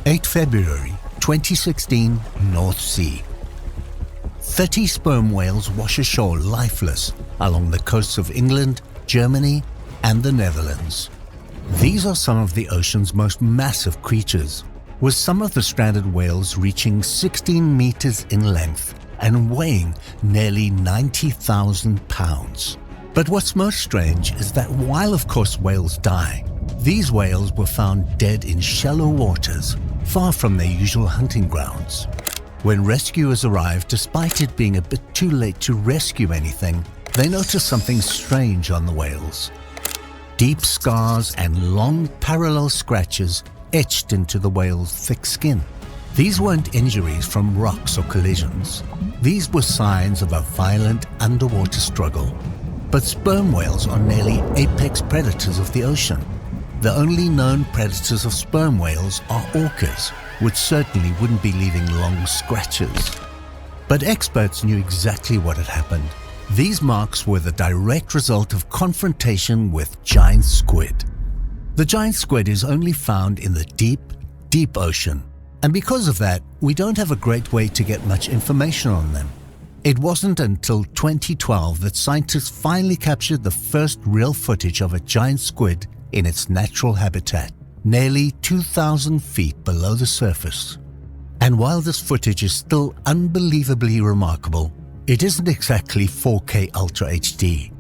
8 February 2016, North Sea. 30 sperm whales wash ashore lifeless along the coasts of England, Germany, and the Netherlands. These are some of the ocean's most massive creatures, with some of the stranded whales reaching 16 meters in length and weighing nearly 90,000 pounds. But what's most strange is that while of course whales die, these whales were found dead in shallow waters, far from their usual hunting grounds. When rescuers arrived, despite it being a bit too late to rescue anything, they noticed something strange on the whales. Deep scars and long parallel scratches etched into the whale's thick skin. These weren't injuries from rocks or collisions. These were signs of a violent underwater struggle. But sperm whales are nearly apex predators of the ocean. The only known predators of sperm whales are orcas, which certainly wouldn't be leaving long scratches. But experts knew exactly what had happened. These marks were the direct result of confrontation with giant squid. The giant squid is only found in the deep, deep ocean, and because of that, we don't have a great way to get much information on them. It wasn't until 2012 that scientists finally captured the first real footage of a giant squid in its natural habitat, nearly 2,000 feet below the surface. And while this footage is still unbelievably remarkable, it isn't exactly 4K Ultra HD.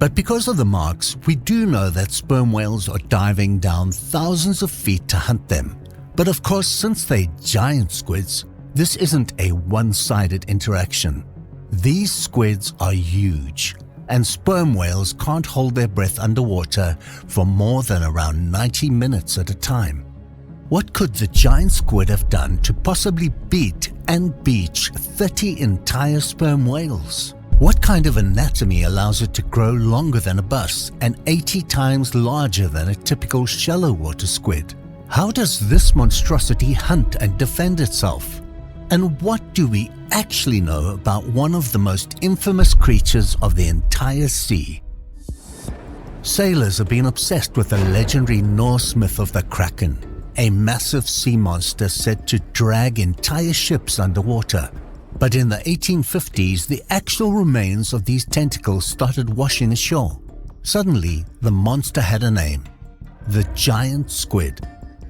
But because of the marks, we do know that sperm whales are diving down thousands of feet to hunt them. But of course, since they're giant squids, this isn't a one-sided interaction. These squids are huge, and sperm whales can't hold their breath underwater for more than around 90 minutes at a time. What could the giant squid have done to possibly beat and beach 30 entire sperm whales? What kind of anatomy allows it to grow longer than a bus and 80 times larger than a typical shallow water squid? How does this monstrosity hunt and defend itself? And what do we actually know about one of the most infamous creatures of the entire sea? Sailors have been obsessed with the legendary Norse myth of the Kraken, a massive sea monster said to drag entire ships underwater. But in the 1850s, the actual remains of these tentacles started washing ashore. Suddenly, the monster had a name: the giant squid,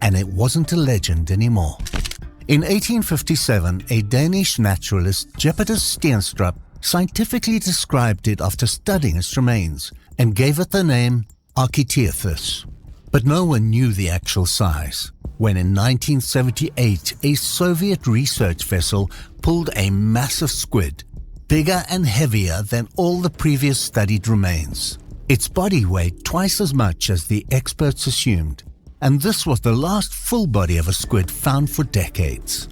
and it wasn't a legend anymore. In 1857, a Danish naturalist, Jepperdus Steenstrup, scientifically described it after studying its remains and gave it the name Architeuthis. But no one knew the actual size. When in 1978, a Soviet research vessel pulled a massive squid, bigger and heavier than all the previous studied remains. Its body weighed twice as much as the experts assumed, and this was the last full body of a squid found for decades.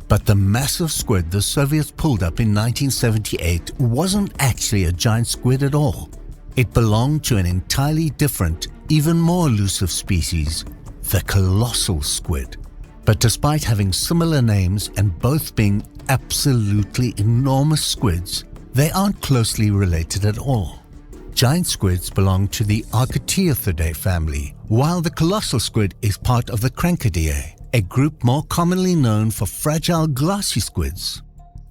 But the massive squid the Soviets pulled up in 1978 wasn't actually a giant squid at all. It belonged to an entirely different, even more elusive species, the colossal squid. But despite having similar names and both being absolutely enormous squids, they aren't closely related at all. Giant squids belong to the Architeuthidea family, while the colossal squid is part of the Crankidae, a group more commonly known for fragile glassy squids.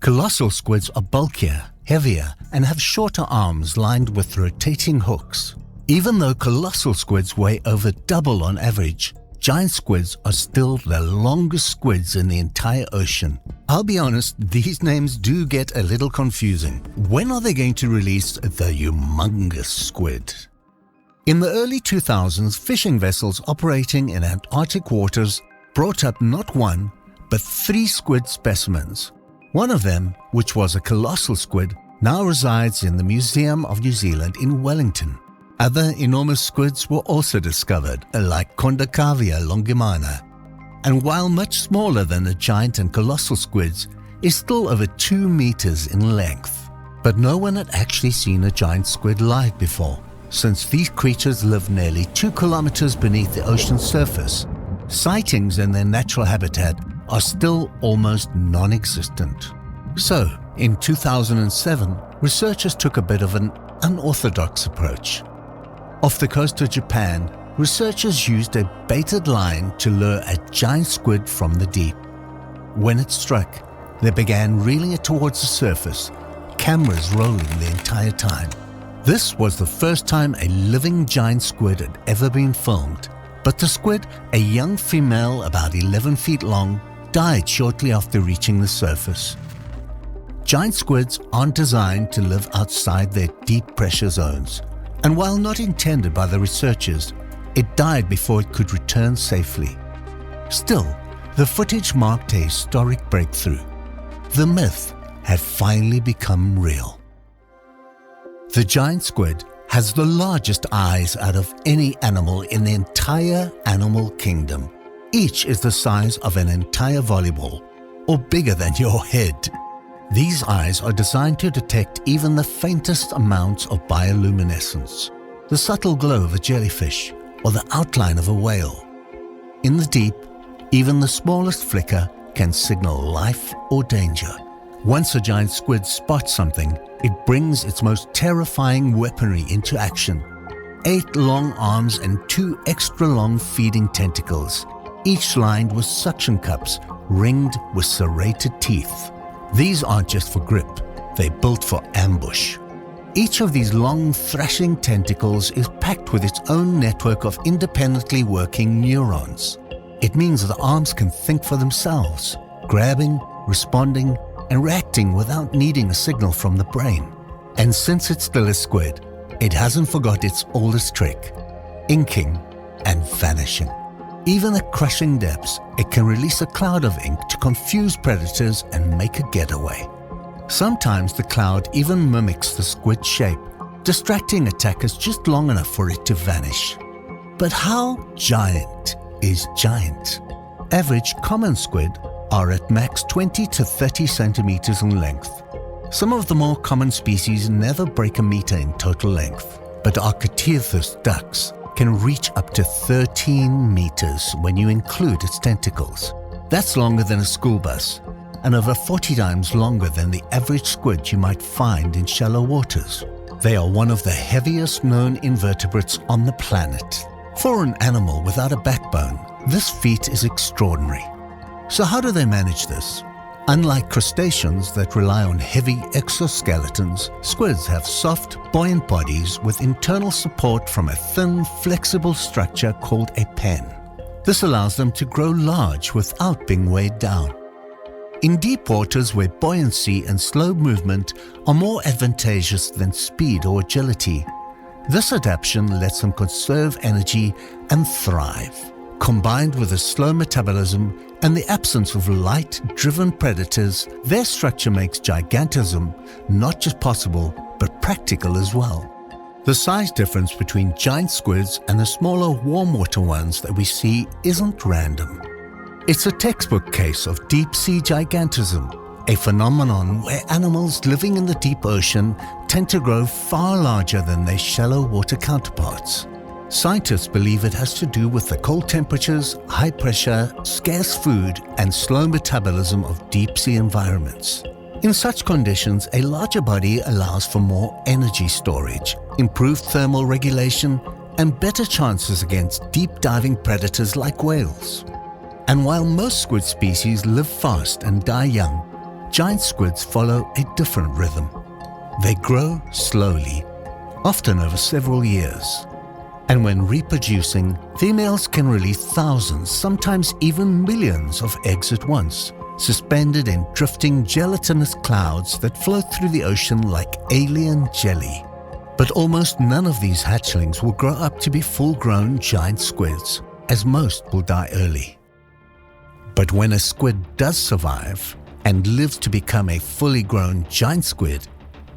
Colossal squids are bulkier, heavier, and have shorter arms lined with rotating hooks. Even though colossal squids weigh over double on average, giant squids are still the longest squids in the entire ocean. I'll be honest, these names do get a little confusing. When are they going to release the humongous squid? In the early 2000s, fishing vessels operating in Antarctic waters brought up not one, but 3 squid specimens. One of them, which was a colossal squid, now resides in the Museum of New Zealand in Wellington. Other enormous squids were also discovered, like Condacavia longimana, and while much smaller than the giant and colossal squids, is still over 2 meters in length. But no one had actually seen a giant squid live before, since these creatures live nearly 2 kilometers beneath the ocean's surface. Sightings in their natural habitat are still almost non-existent. So, in 2007, researchers took a bit of an unorthodox approach. Off the coast of Japan, researchers used a baited line to lure a giant squid from the deep. When it struck, they began reeling it towards the surface, cameras rolling the entire time. This was the first time a living giant squid had ever been filmed, but the squid, a young female about 11 feet long, died shortly after reaching the surface. Giant squids aren't designed to live outside their deep pressure zones, and while not intended by the researchers, it died before it could return safely. Still, the footage marked a historic breakthrough. The myth had finally become real. The giant squid has the largest eyes out of any animal in the entire animal kingdom. Each is the size of an entire volleyball, or bigger than your head. These eyes are designed to detect even the faintest amounts of bioluminescence, the subtle glow of a jellyfish, or the outline of a whale. In the deep, even the smallest flicker can signal life or danger. Once a giant squid spots something, it brings its most terrifying weaponry into action. 8 long arms and 2 extra long feeding tentacles, each lined with suction cups ringed with serrated teeth. These aren't just for grip, they're built for ambush. Each of these long thrashing tentacles is packed with its own network of independently working neurons. It means the arms can think for themselves, grabbing, responding, and reacting without needing a signal from the brain. And since it's still a squid, it hasn't forgot its oldest trick, inking and vanishing. Even at crushing depths, it can release a cloud of ink to confuse predators and make a getaway. Sometimes the cloud even mimics the squid shape, distracting attackers just long enough for it to vanish. But how giant is giant? Average common squid are at max 20 to 30 centimeters in length. Some of the more common species never break a meter in total length, but Archaeopteryx ducks can reach up to 13 meters when you include its tentacles. That's longer than a school bus, and over 40 times longer than the average squid you might find in shallow waters. They are one of the heaviest known invertebrates on the planet. For an animal without a backbone, this feat is extraordinary. So how do they manage this? Unlike crustaceans that rely on heavy exoskeletons, squids have soft, buoyant bodies with internal support from a thin, flexible structure called a pen. This allows them to grow large without being weighed down. In deep waters where buoyancy and slow movement are more advantageous than speed or agility, this adaptation lets them conserve energy and thrive. Combined with a slow metabolism and the absence of light-driven predators, their structure makes gigantism not just possible, but practical as well. The size difference between giant squids and the smaller warm water ones that we see isn't random. It's a textbook case of deep-sea gigantism, a phenomenon where animals living in the deep ocean tend to grow far larger than their shallow water counterparts. Scientists believe it has to do with the cold temperatures, high pressure, scarce food, and slow metabolism of deep-sea environments. In such conditions, a larger body allows for more energy storage, improved thermal regulation, and better chances against deep-diving predators like whales. And while most squid species live fast and die young, giant squids follow a different rhythm. They grow slowly, often over several years. And when reproducing, females can release thousands, sometimes even millions of eggs at once, suspended in drifting gelatinous clouds that float through the ocean like alien jelly. But almost none of these hatchlings will grow up to be full-grown giant squids, as most will die early. But when a squid does survive and lives to become a fully grown giant squid,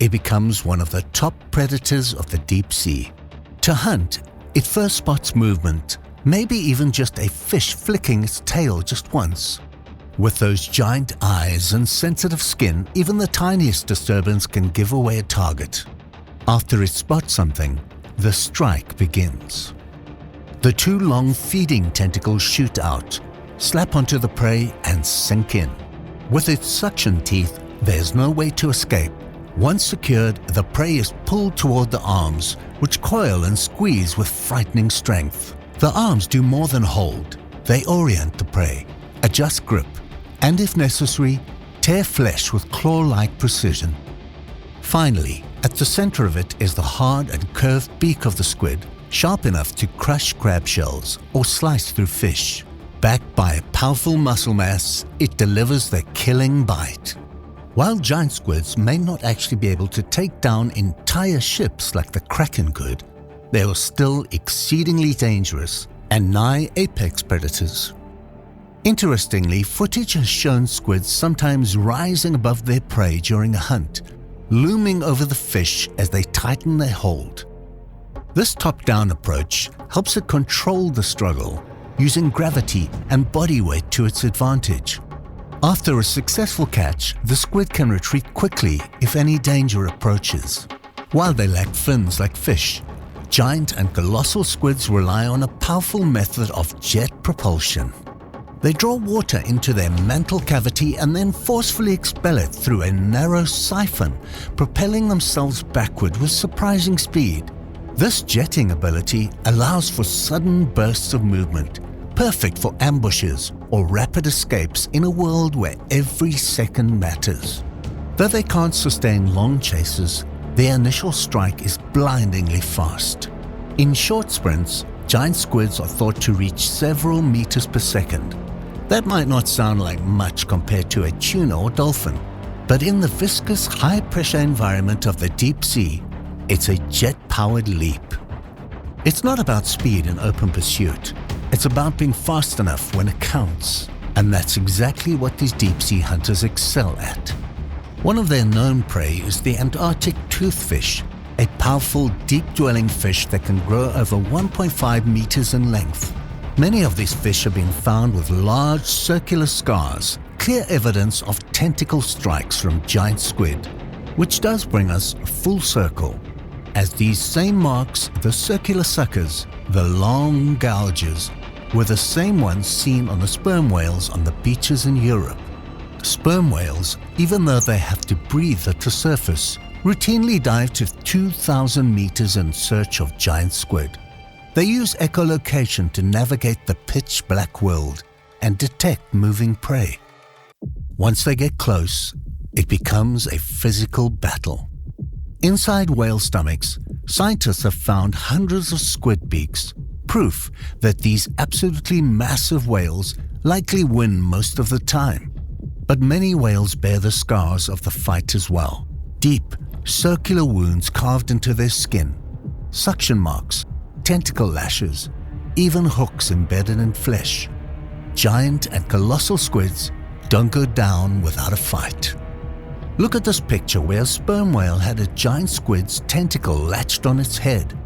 it becomes one of the top predators of the deep sea. To hunt, it first spots movement, maybe even just a fish flicking its tail just once. With those giant eyes and sensitive skin, even the tiniest disturbance can give away a target. After it spots something, the strike begins. The 2 long feeding tentacles shoot out, slap onto the prey and sink in. With its suction teeth, there's no way to escape. Once secured, the prey is pulled toward the arms, which coil and squeeze with frightening strength. The arms do more than hold. They orient the prey, adjust grip, and if necessary, tear flesh with claw-like precision. Finally, at the center of it is the hard and curved beak of the squid, sharp enough to crush crab shells or slice through fish. Backed by a powerful muscle mass, it delivers the killing bite. While giant squids may not actually be able to take down entire ships like the Kraken could, they are still exceedingly dangerous and nigh apex predators. Interestingly, footage has shown squids sometimes rising above their prey during a hunt, looming over the fish as they tighten their hold. This top-down approach helps it control the struggle, using gravity and body weight to its advantage. After a successful catch, the squid can retreat quickly if any danger approaches. While they lack fins like fish, giant and colossal squids rely on a powerful method of jet propulsion. They draw water into their mantle cavity and then forcefully expel it through a narrow siphon, propelling themselves backward with surprising speed. This jetting ability allows for sudden bursts of movement, perfect for ambushes or rapid escapes in a world where every second matters. Though they can't sustain long chases, their initial strike is blindingly fast. In short sprints, giant squids are thought to reach several meters per second. That might not sound like much compared to a tuna or dolphin, but in the viscous, high-pressure environment of the deep sea, it's a jet-powered leap. It's not about speed in open pursuit. It's about being fast enough when it counts, and that's exactly what these deep-sea hunters excel at. One of their known prey is the Antarctic toothfish, a powerful, deep-dwelling fish that can grow over 1.5 meters in length. Many of these fish have been found with large circular scars, clear evidence of tentacle strikes from giant squid, which does bring us full circle. As these same marks, the circular suckers, the long gouges, were the same ones seen on the sperm whales on the beaches in Europe. Sperm whales, even though they have to breathe at the surface, routinely dive to 2,000 meters in search of giant squid. They use echolocation to navigate the pitch-black world and detect moving prey. Once they get close, it becomes a physical battle. Inside whale stomachs, scientists have found hundreds of squid beaks, proof that these absolutely massive whales likely win most of the time. But many whales bear the scars of the fight as well. Deep, circular wounds carved into their skin, suction marks, tentacle lashes, even hooks embedded in flesh. Giant and colossal squids don't go down without a fight. Look at this picture where a sperm whale had a giant squid's tentacle latched on its head.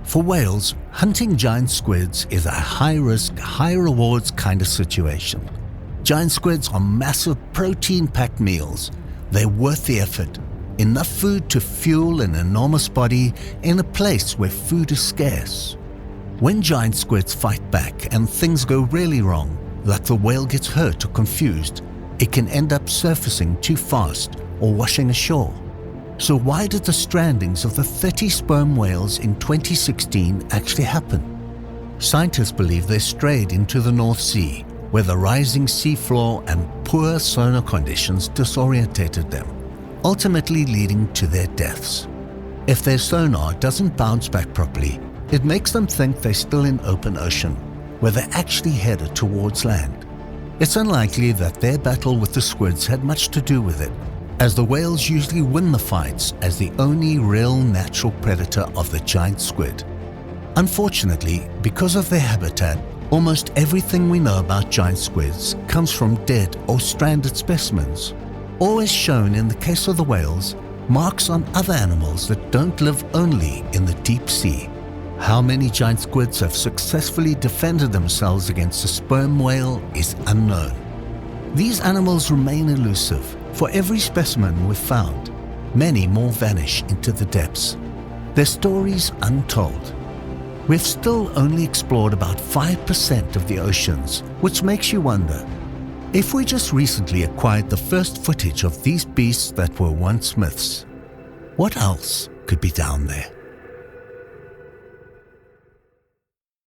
For whales, hunting giant squids is a high-risk, high-rewards kind of situation. Giant squids are massive protein-packed meals. They're worth the effort. Enough food to fuel an enormous body in a place where food is scarce. When giant squids fight back and things go really wrong, like the whale gets hurt or confused, it can end up surfacing too fast or washing ashore. So why did the strandings of the 30 sperm whales in 2016 actually happen? Scientists believe they strayed into the North Sea, where the rising seafloor and poor sonar conditions disorientated them, ultimately leading to their deaths. If their sonar doesn't bounce back properly, it makes them think they're still in open ocean, where they're actually headed towards land. It's unlikely that their battle with the squids had much to do with it, as the whales usually win the fights as the only real natural predator of the giant squid. Unfortunately, because of their habitat, almost everything we know about giant squids comes from dead or stranded specimens, or as shown in the case of the whales, marks on other animals that don't live only in the deep sea. How many giant squids have successfully defended themselves against a sperm whale is unknown. These animals remain elusive. For every specimen we've found, many more vanish into the depths, their stories untold. We've still only explored about 5% of the oceans, which makes you wonder, if we just recently acquired the first footage of these beasts that were once myths, what else could be down there?